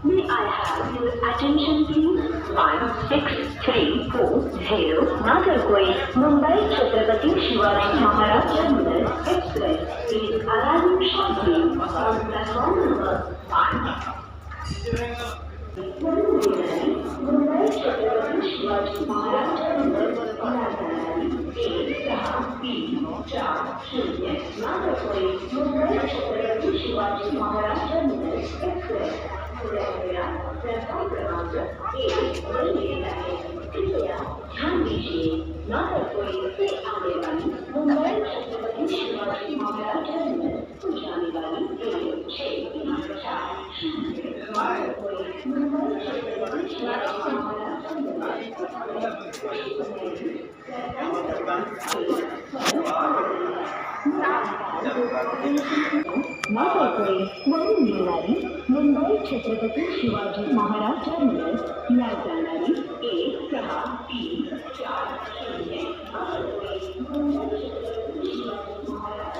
May I have your attention please? 1634 Nagarcoil Mumbai Chhatrapati Shivaji Maharaj Terminus Express is arriving shortly on platform number 1. Mumbai Chhatrapati Shivaji Maharaj Terminus Nagarcoil Nagarcoil Mumbai Chhatrapati Shivaji Maharaj Terminus Express platform क्रमांक 1 पर मिलता है। कृपया ध्यान दीजिए, नागरकोइल से आने वाली Mumbai Chhatrapati Shivaji Maharaj terminus को जाने वाली ट्रेन 634 नागरकोइल मुंबई छत्रपति शिवाजी महाराज टर्मिनस नागरकोइल वरून येणारी मुंबई छत्रपती शिवाजी महाराज टर्मिनस या जाणारी 1634 मुंबई छत्रपती शिवाजी महाराज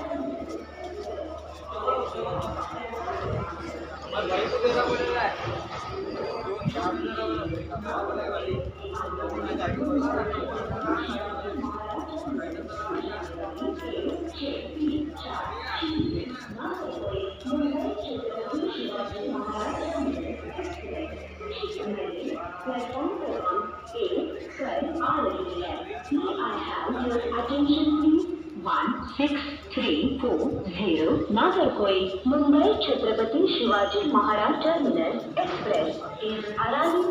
प्लेटफॉर्म क्रमांक 1 पर आ रही है। May I have your attention please? 1634 Nagarcoil Mumbai Chhatrapati Shivaji Maharaj Terminus Express is arriving